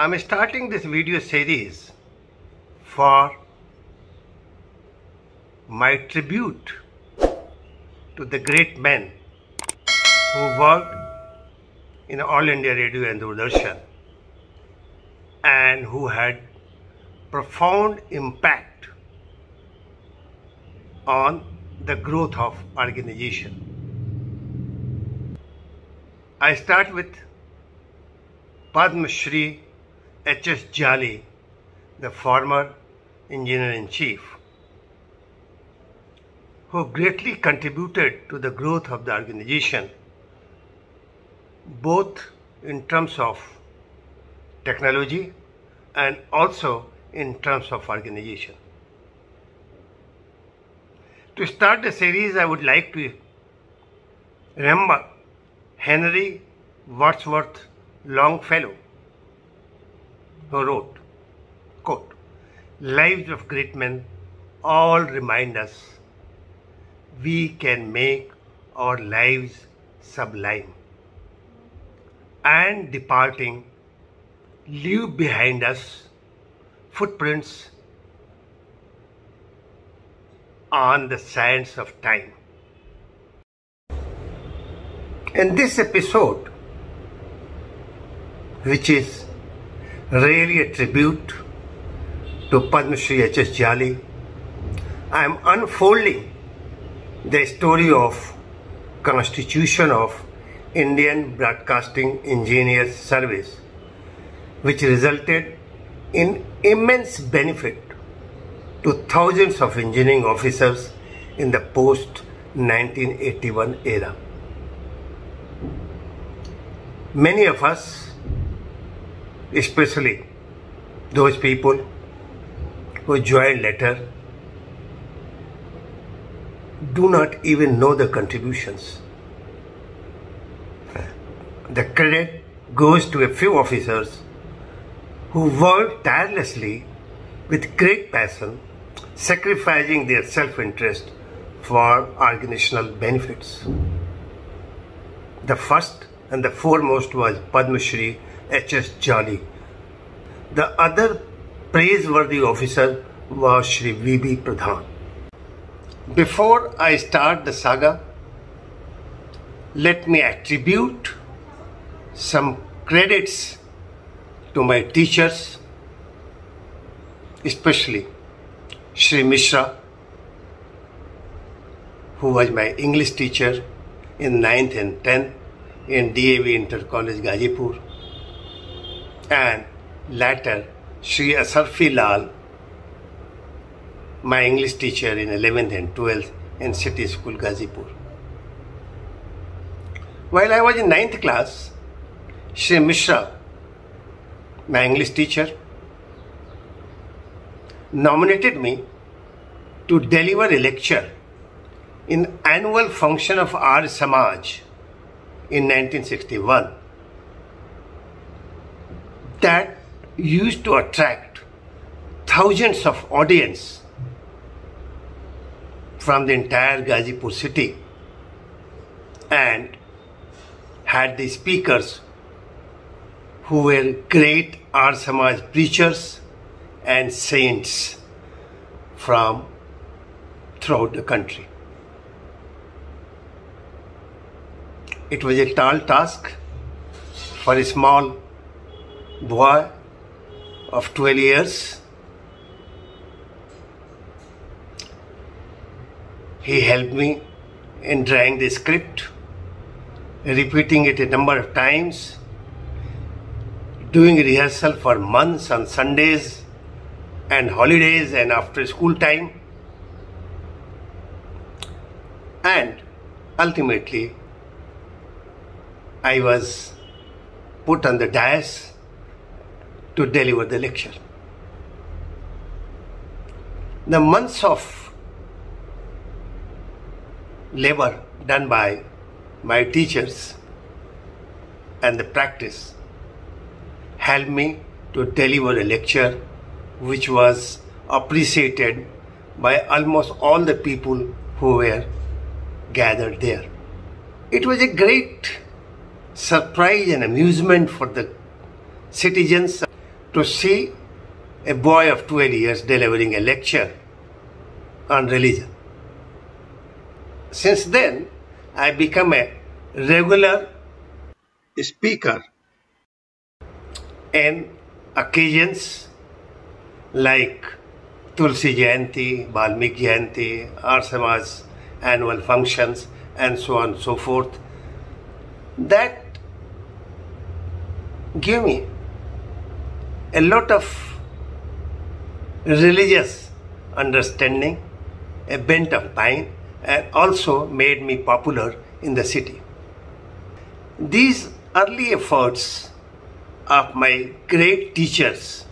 I'm starting this video series for my tribute to the great men who worked in All India Radio and Doordarshan and who had profound impact on the growth of organization. I start with Padma Shri H.S. the former engineer-in-chief, who greatly contributed to the growth of the organization, both in terms of technology and also in terms of organization. To start the series, I would like to remember Henry Wadsworth Longfellow, who wrote, quote, "Lives of great men all remind us we can make our lives sublime, and departing leave behind us footprints on the sands of time." In this episode, which is really a tribute to Padma Shri H.S. I am unfolding the story of constitution of Indian Broadcasting Engineers Service, which resulted in immense benefit to thousands of engineering officers in the post-1981 era. Many of us, especially those people who joined later, do not even know the contributions. The credit goes to a few officers who worked tirelessly with great passion, sacrificing their self-interest for organizational benefits. The first and the foremost was Padma Shri H.S. The other praiseworthy officer was Shri V. Pradhan. Before I start the saga, let me attribute some credits to my teachers, especially Shri Mishra, who was my English teacher in 9th and 10th in DAV Inter College Gazipur, and later Shri Asarfi Lal, my English teacher in 11th and 12th in City School Gazipur. While I was in 9th class, Shri Mishra, my English teacher, nominated me to deliver a lecture in annual function of Arya Samaj in 1961 that used to attract thousands of audience from the entire Gazipur city, and had the speakers who were great Arya Samaj preachers and saints from throughout the country. It was a tall task for a small boy of 12 years. He helped me in drawing the script, repeating it a number of times, doing rehearsal for months on Sundays and holidays and after school time, and ultimately I was put on the dais to deliver the lecture. The months of labor done by my teachers and the practice helped me to deliver a lecture which was appreciated by almost all the people who were gathered there. It was a great surprise and amusement for the citizens to see a boy of 12 years delivering a lecture on religion. Since then, I become a regular speaker in occasions like Tulsi Jayanti, Valmiki Jayanti, Arya Samaj annual functions, and so on and so forth. That give me a lot of religious understanding, a bent of mind, and also made me popular in the city. These early efforts of my great teachers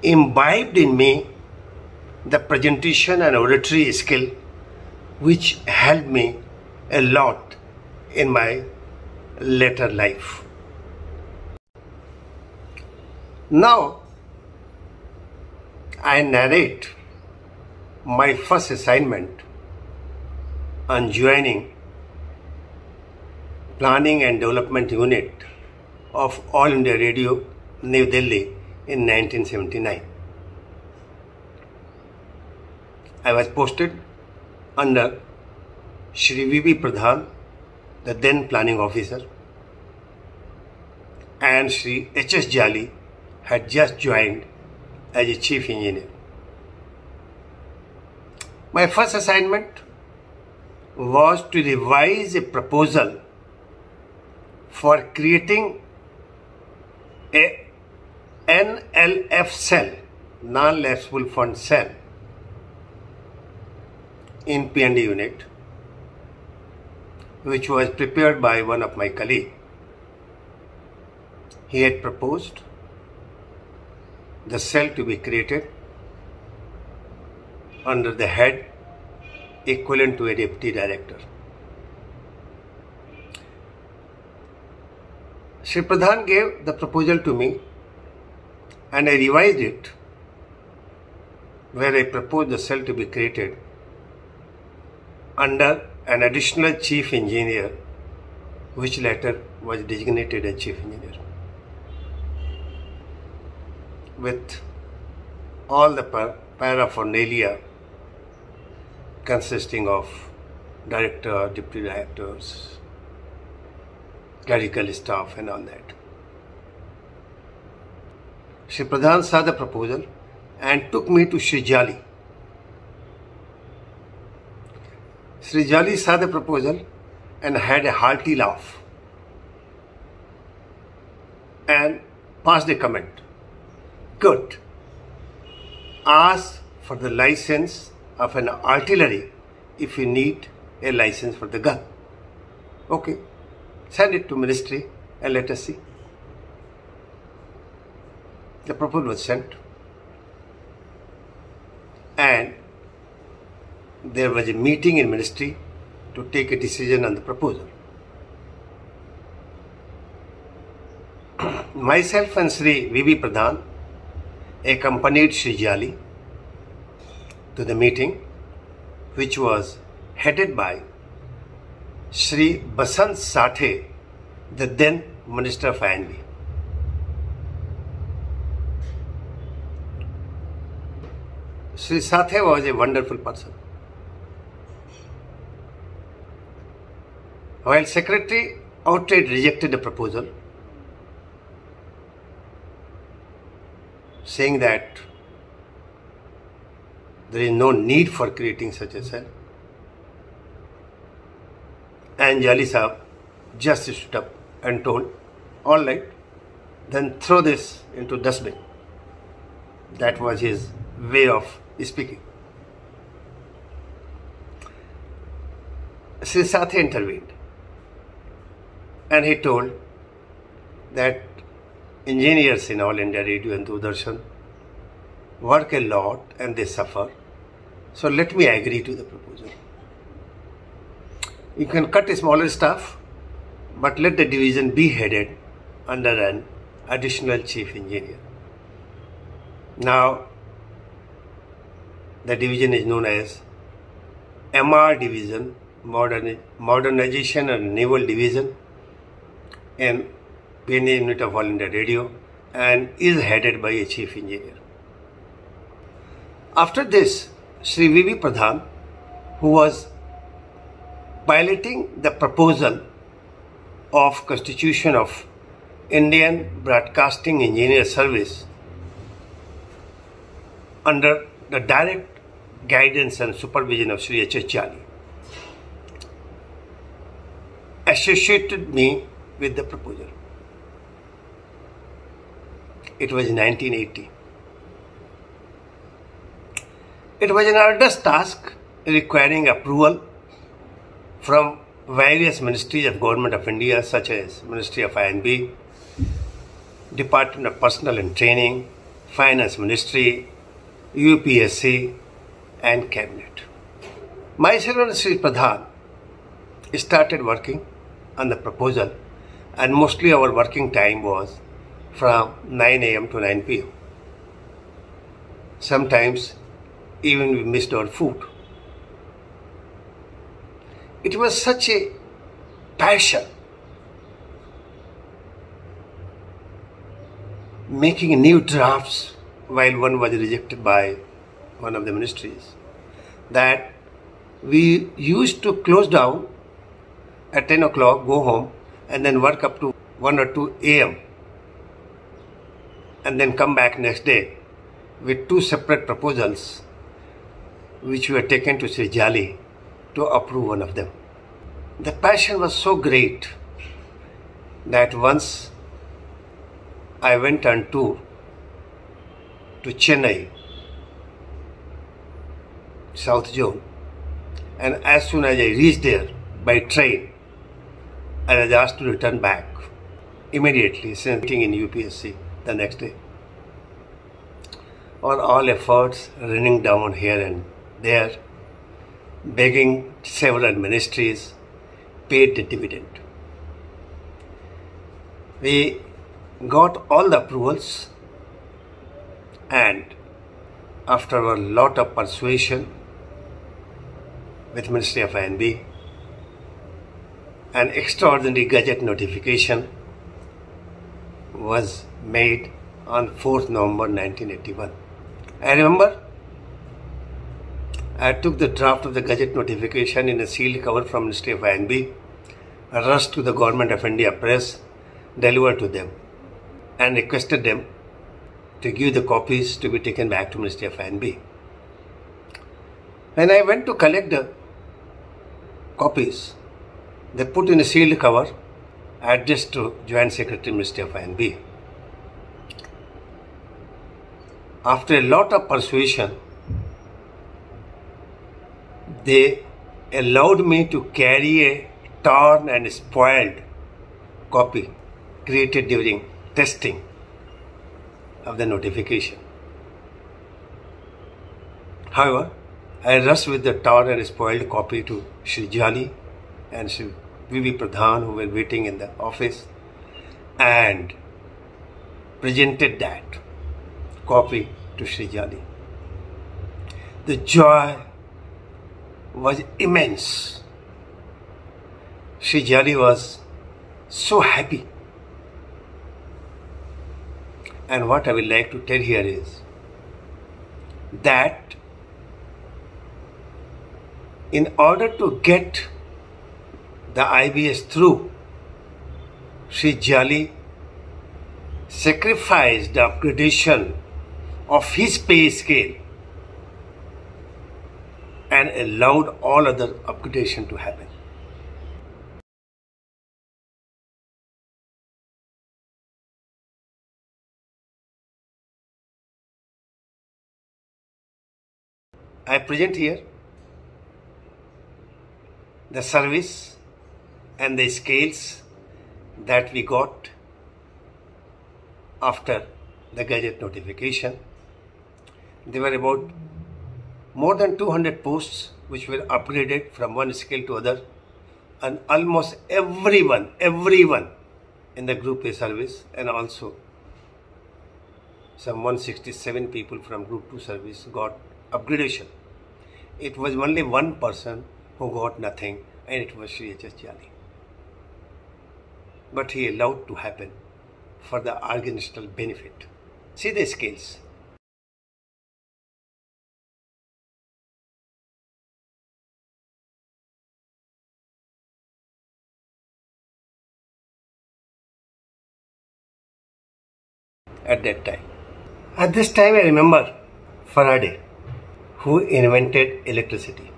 imbibed in me the presentation and oratory skill which helped me a lot in my later life. Now, I narrate my first assignment on joining Planning and Development Unit of All India Radio, New Delhi in 1979. I was posted under Shri V. Pradhan, the then planning officer, and Shri H.S. Jali had just joined as a chief engineer. My first assignment was to revise a proposal for creating a NLF cell, non-lapsable fund cell, in P&D unit, which was prepared by one of my colleagues. He had proposed the cell to be created under the head equivalent to a deputy director. Shri Pradhan gave the proposal to me and I revised it, where I proposed the cell to be created under an additional chief engineer, which later was designated as chief engineer, with all the paraphernalia consisting of director, deputy directors, clerical staff and all that. Shri Pradhan saw the proposal and took me to Shri Jali. Shri Jali saw the proposal and had a hearty laugh and passed a comment. Good. Ask for the license of an artillery if you need a license for the gun. Okay. Send it to ministry and let us see. The proposal was sent and there was a meeting in ministry to take a decision on the proposal. Myself and Shri V. Pradhan accompanied Shri Jali to the meeting, which was headed by Shri Basant Sathe, the then Minister of I&B. Shri Sathe was a wonderful person. While Secretary outright rejected the proposal, saying that there is no need for creating such a cell, and Jali Sahab just stood up and told, all right, then throw this into dustbin. That was his way of speaking. Shri Sathe intervened and he told that engineers in All India Radio and Doordarshan work a lot and they suffer. So let me agree to the proposal. You can cut a smaller staff, but let the division be headed under an additional chief engineer. Now, the division is known as MR Division, Modernization and Naval Division, in P&D Unit of All India Radio, and is headed by a chief engineer. After this, Shri V. Pradhan, who was piloting the proposal of constitution of Indian Broadcasting Engineer Service under the direct guidance and supervision of Shri H.S., associated me with the proposal. It was 1980. It was an arduous task requiring approval from various ministries of Govt of India, such as Ministry of I&B, Department of Personnel and Training, Finance Ministry, UPSC and Cabinet. Myself and Shri Pradhan started working on the proposal, and mostly our working time was from 9 a.m. to 9 p.m. Sometimes even we missed our food. It was such a passion making new drafts while one was rejected by one of the ministries that we used to close down at 10 o'clock, go home and then work up to 1 or 2 a.m. and then come back next day with 2 separate proposals which were taken to Sri Jali to approve one of them. The passion was so great that once I went on tour to Chennai, South Zone, and as soon as I reached there by train, I was asked to return back immediately, sitting in UPSC the next day. All efforts running down here and there, begging several ministries, paid the dividend. We got all the approvals, and after a lot of persuasion with Ministry of I&B, an extraordinary gazette notification was made on 4th November 1981. I remember I took the draft of the gazette notification in a sealed cover from Ministry of I&B, rushed to the Govt of India press, delivered to them, and requested them to give the copies to be taken back to Ministry of I&B. When I went to collect the copies, they put in a sealed cover addressed to Joint Secretary, Ministry of I&B. After a lot of persuasion, they allowed me to carry a torn and spoiled copy created during testing of the notification. However, I rushed with the torn and spoiled copy to Shri Jali and Shri V. Pradhan, who were waiting in the office, and presented that copy to Shri Jali. The joy was immense. Shri Jali was so happy. And what I would like to tell here is that in order to get the IBS through, Shri Jali sacrificed the upgradation of his pay scale and allowed all other upgradation to happen. I present here the service and the scales that we got after the Gazette notification. There were about more than 200 posts which were upgraded from one scale to other, and almost everyone in the Group A service, and also some 167 people from Group 2 service got upgradation. It was only one person who got nothing, and it was Shri H.S. Jali. But he allowed to happen for the organizational benefit. See the scales. At that time. At this time I remember Faraday, who invented electricity.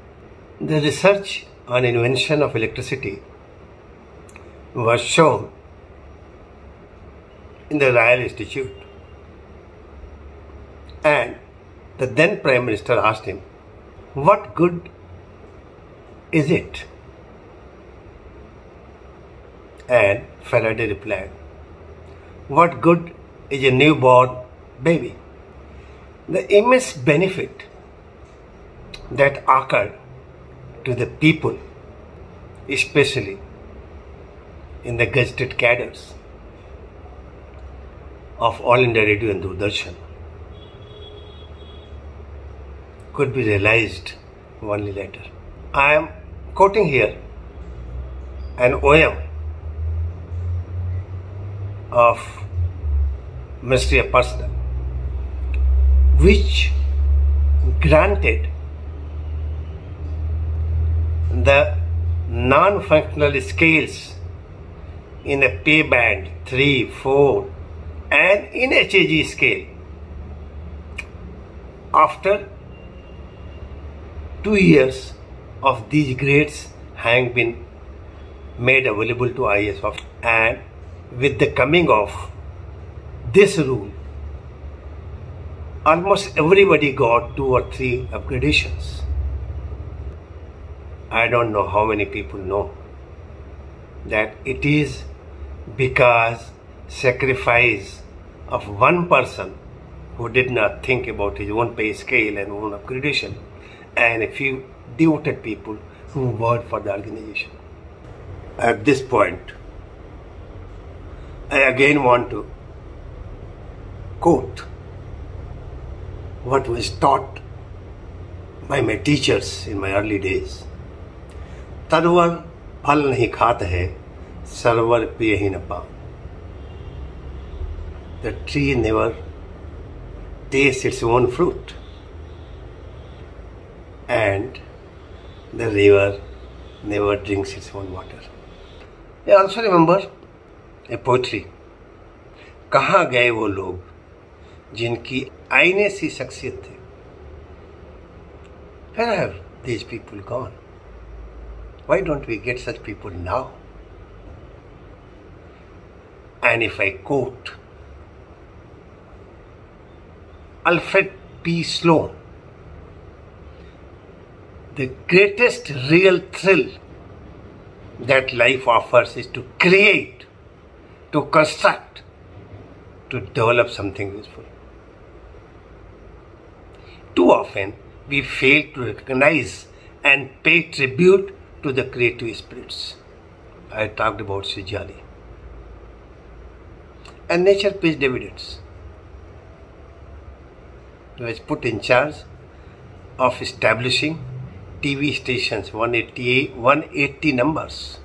The research on invention of electricity was shown in the Royal Institute, and the then Prime Minister asked him, "What good is it?" And Faraday replied, "What good is a newborn baby?" The immense benefit that occurred to the people, especially in the gazetted cadres of All India Radio and Doordarshan, could be realized only later. I am quoting here an poem of Mystery of Personal, which granted the non-functional scales in a pay band 3, 4 and in HAG scale after 2 years of these grades having been made available to IAS officers, and with the coming of this rule, almost everybody got 2 or 3 upgradations. I don't know how many people know that it is because sacrifice of one person who did not think about his own pay scale and own upgradation, and a few devoted people who worked for the organization. At this point, I again want to quote what was taught by my teachers in my early days. तरुवर फल नहीं खात है, server पिए ही न पान. The tree never tastes its own fruit, and the river never drinks its own water. I also remember a poetry. कहाँ गए वो लोग जिनकी आईने सी शख्सियत थी? Where have these people gone? Why don't we get such people now? And if I quote Alfred P. Sloan, the greatest real thrill that life offers is to create, to construct, to develop something useful. Too often we fail to recognize and pay tribute to the creative spirits. I talked about Shri V. And nature pays dividends. He was put in charge of establishing TV stations, 180 numbers,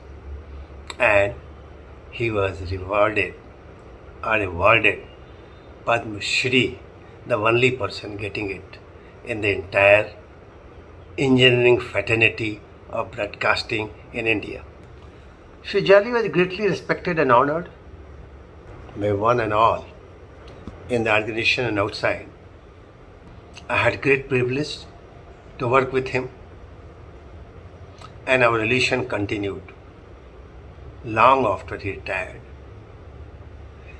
and he was awarded Padma Shri, the only person getting it in the entire engineering fraternity of broadcasting in India. Shri V was greatly respected and honored by one and all in the organization and outside. I had great privilege to work with him, and our relation continued long after he retired.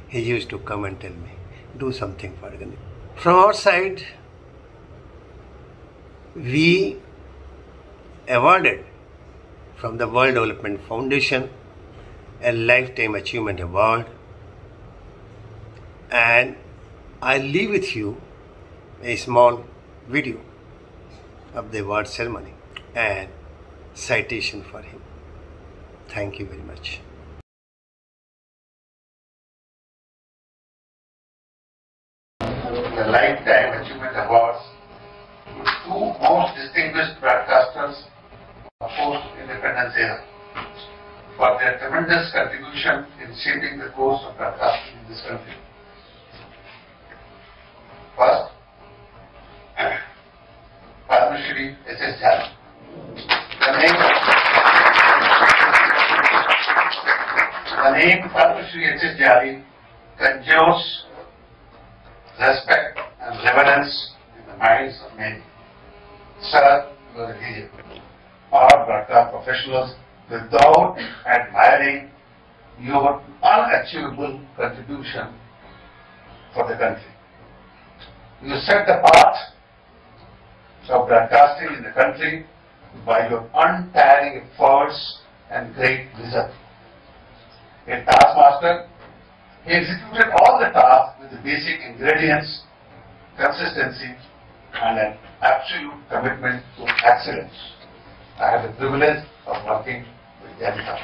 He used to come and tell me, do something for organization. From our side, we awarded from the World Development Foundation a Lifetime Achievement Award, and I leave with you a small video of the award ceremony and citation for him. Thank you very much. The Lifetime Achievement Awards to two most distinguished broadcasters of post-independence era, for their tremendous contribution in shaping the course of broadcasting in this country. First, Padma Shri H.S. The name Padma Shree H.S. conjures respect and reverence in the minds of many. Sir, you are a leader. All broadcast professionals, without admiring your unachievable contribution for the country. You set the path of broadcasting in the country by your untiring efforts and great vision. A taskmaster, he executed all the tasks with the basic ingredients, consistency, and an absolute commitment to excellence. I have the privilege of working with Janita.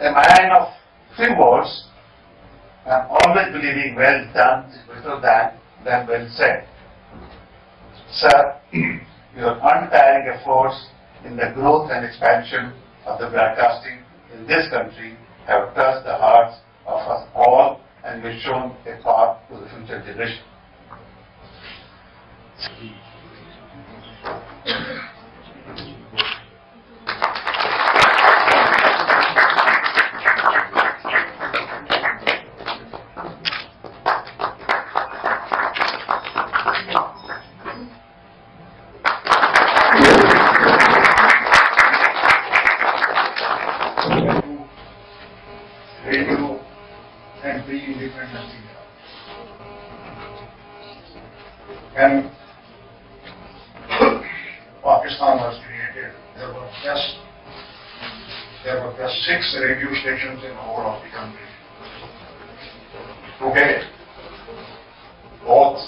A man of few words, and always believing well done is better than well said. Sir, your untiring efforts in the growth and expansion of the broadcasting in this country have touched the hearts of us all, and you've shown a path to the future generation. Radio and pre-independence India. When Pakistan was created, there were just 6 radio stations in the whole of the country. Today, both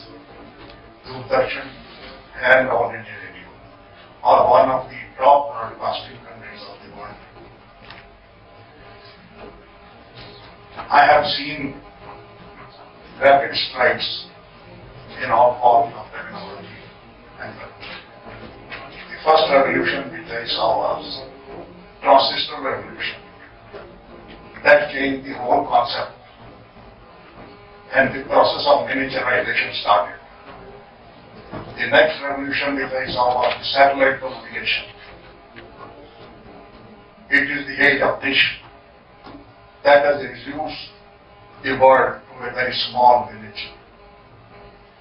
Doordarshan and All India Radio are one of the top broadcasting countries of the world. I have seen rapid strides in all forms of technology, and the first revolution which I saw was transistor revolution. That changed the whole concept, and the process of miniaturization started. The next revolution which I saw was the satellite communication. It is the age of dish that has reduced the world to a very small village.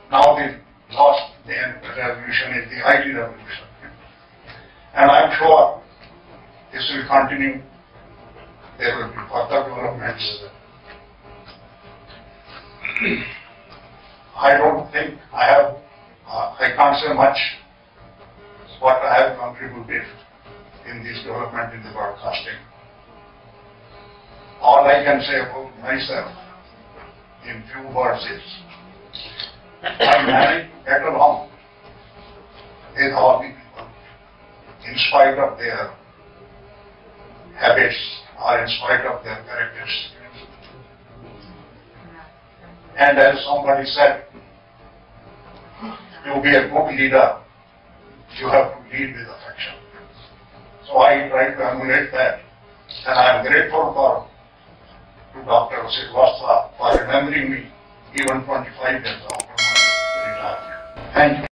Now the last revolution is the IT revolution. And I'm sure this will continue. There will be further developments. I don't think I can't say much what I have contributed in this development in the broadcasting. All I can say about myself in few words is, I manage to get along with all the people in spite of their habits or in spite of their characteristics. And as somebody said, to be a good leader, you have to lead with affection. So I try to emulate that, and I am grateful to Dr. Srivastava for remembering me even 25 years after my retirement. Thank you.